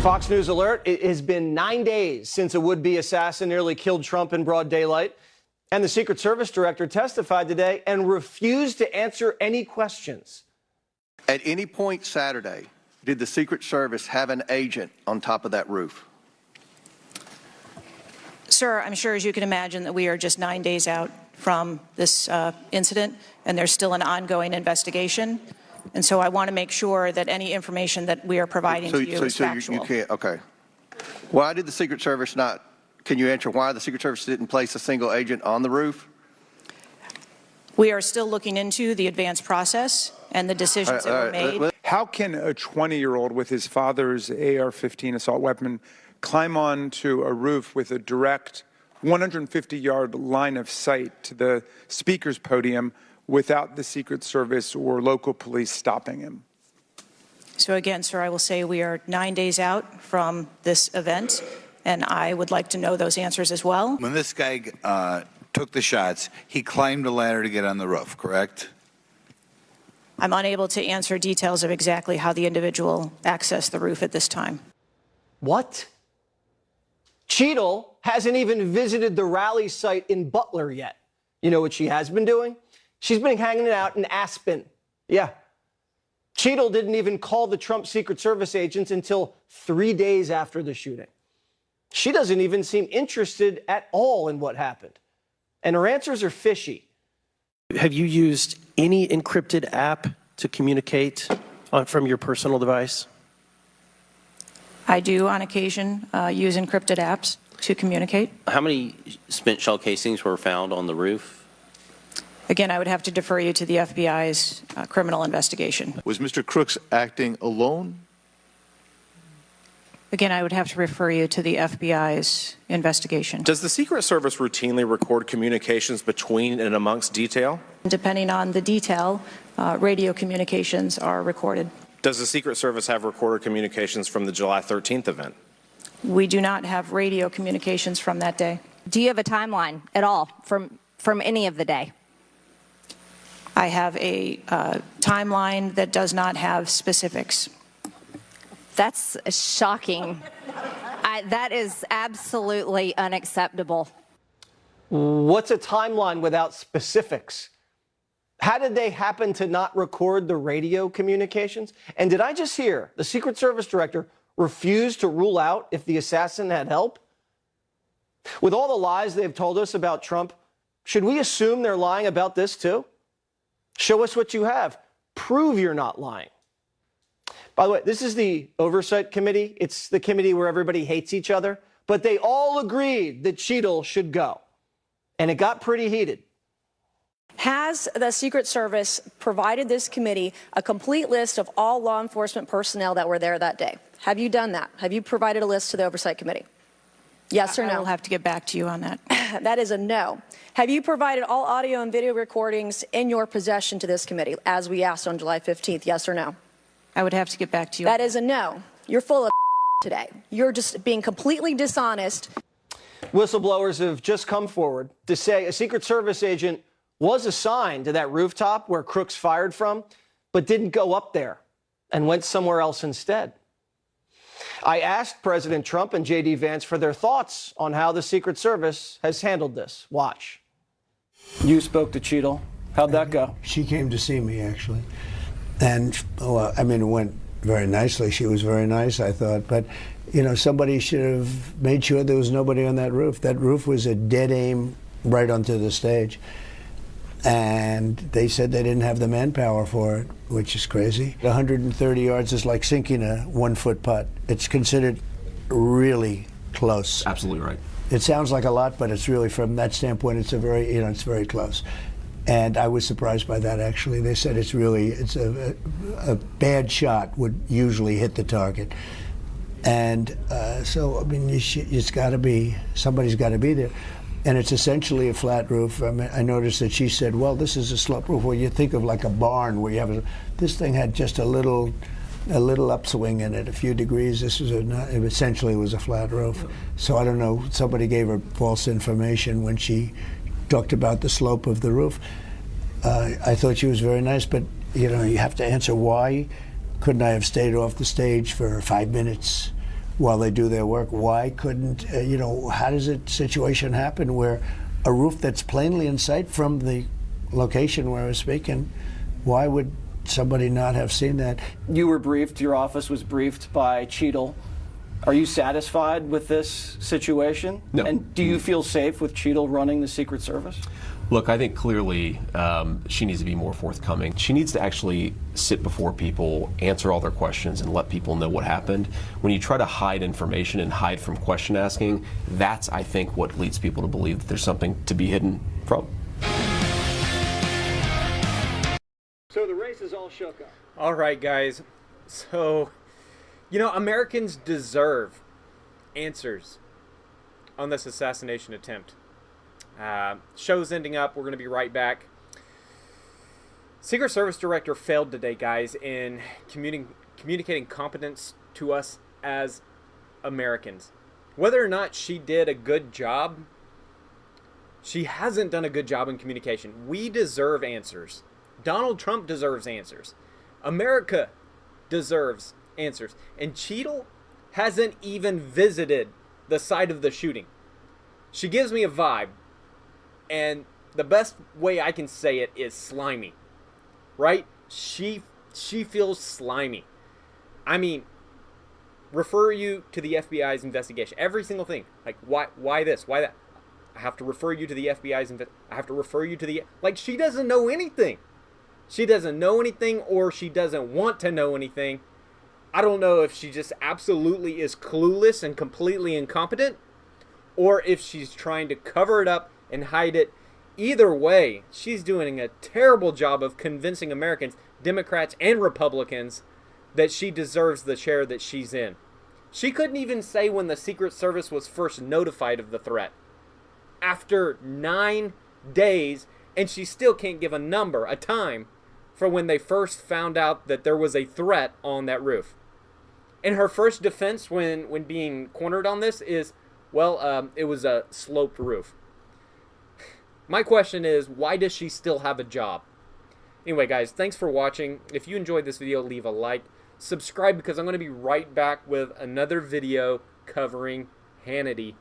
Fox News alert, it has been 9 days since a would-be assassin nearly killed Trump in broad daylight. And the Secret Service director testified today and refused to answer any questions. At any point Saturday, did the Secret Service have an agent on top of that roof? Sir, I'm sure, as you can imagine, that we are just 9 days out from this incident, and there's still an ongoing investigation. And so I want to make sure that any information that we are providing to you is factual. You can't, okay. Why did the Secret Service not, can you answer why the Secret Service didn't place a single agent on the roof? We are still looking into the advanced process and the decisions that were made. How can a 20-year-old with his father's AR-15 assault weapon climb onto a roof with a direct 150-yard line of sight to the speaker's podium without the Secret Service or local police stopping him? So again, sir, I will say we are 9 days out from this event, and I would like to know those answers as well. When this guy took the shots, he climbed a ladder to get on the roof, correct? I'm unable to answer details of exactly how the individual accessed the roof at this time. What? Cheadle hasn't even visited the rally site in Butler yet. You know what she has been doing? She's been hanging out in Aspen. Yeah. Cheadle didn't even call the Trump Secret Service agents until 3 days after the shooting. She doesn't even seem interested at all in what happened. And her answers are fishy. Have you used any encrypted app to communicate from your personal device? I do, on occasion, use encrypted apps to communicate. How many spent shell casings were found on the roof? Again, I would have to defer you to the FBI's criminal investigation. Was Mr. Crooks acting alone? Again, I would have to refer you to the FBI's investigation. Does the Secret Service routinely record communications between and amongst detail? Depending on the detail, radio communications are recorded. Does the Secret Service have recorded communications from the July 13th event? We do not have radio communications from that day. Do you have a timeline at all from any of the day? I have a timeline that does not have specifics. That's shocking. That is absolutely unacceptable. What's a timeline without specifics? How did they happen to not record the radio communications? And did I just hear the Secret Service director refuse to rule out if the assassin had help? With all the lies they've told us about Trump, should we assume they're lying about this too? Show us what you have. Prove you're not lying. By the way, this is the Oversight Committee. It's the committee where everybody hates each other. But they all agreed that Cheadle should go. And it got pretty heated. Has the Secret Service provided this committee a complete list of all law enforcement personnel that were there that day? Have you done that? Have you provided a list to the Oversight Committee? Yes or no? I will have to get back to you on that. That is a no. Have you provided all audio and video recordings in your possession to this committee, as we asked on July 15th? Yes or no? I would have to get back to you. That is a no. You're full of today. You're just being completely dishonest. Whistleblowers have just come forward to say a Secret Service agent was assigned to that rooftop where Crooks fired from, but didn't go up there and went somewhere else instead. I asked President Trump and J.D. Vance for their thoughts on how the Secret Service has handled this. Watch. You spoke to Cheadle. How'd that go? She came to see me, actually. And, well, I mean, it went very nicely. She was very nice, I thought. But, you know, somebody should have made sure there was nobody on that roof. That roof was a dead aim right onto the stage. And they said they didn't have the manpower for it, which is crazy. 130 yards is like sinking a 1-foot putt. It's considered really close. Absolutely right. It sounds like a lot, but it's really, from that standpoint, it's a very, you know, it's very close. And I was surprised by that, actually. They said it's a bad shot would usually hit the target. And so, I mean, it's got to be, somebody's got to be there. And it's essentially a flat roof. I mean, I noticed that she said, well, this is a slope roof. Well, you think of like a barn where you have this thing had just a little upswing in it, a few degrees. This was it essentially was a flat roof. So I don't know, somebody gave her false information when she talked about the slope of the roof. I thought she was very nice, but you know, you have to answer why. Couldn't I have stayed off the stage for 5 minutes while they do their work. Why couldn't, how does a situation happen where a roof that's plainly in sight from the location where I was speaking, why would somebody not have seen that? You were briefed, your office was briefed by Cheadle. Are you satisfied with this situation? No. And do you feel safe with Cheadle running the Secret Service? Look, I think clearly she needs to be more forthcoming. She needs to actually sit before people, answer all their questions, and let people know what happened. When you try to hide information and hide from question asking, that's, I think, what leads people to believe that there's something to be hidden from. So the race is all shook up. All right, guys. So, Americans deserve answers on this assassination attempt. Show's ending up. We're going to be right back. Secret Service Director failed today, guys, in communicating competence to us as Americans. Whether or not she did a good job, she hasn't done a good job in communication. We deserve answers. Donald Trump deserves answers. America deserves answers. And Cheadle hasn't even visited the site of the shooting. She gives me a vibe, and the best way I can say it is slimy. Right? She feels slimy. I mean, refer you to the FBI's investigation. Every single thing. Like, why this? Why that? I have to refer you to the FBI's I have to refer you to the... Like, she doesn't know anything. She doesn't know anything, or she doesn't want to know anything. I don't know if she just absolutely is clueless and completely incompetent, or if she's trying to cover it up and hide it. Either way, she's doing a terrible job of convincing Americans, Democrats and Republicans, that she deserves the chair that she's in. She couldn't even say when the Secret Service was first notified of the threat. After 9 days, and she still can't give a number, a time, for when they first found out that there was a threat on that roof. And her first defense when being cornered on this is, well, it was a sloped roof. My question is, why does she still have a job? Anyway, guys, thanks for watching. If you enjoyed this video, leave a like. Subscribe, because I'm going to be right back with another video covering Hannity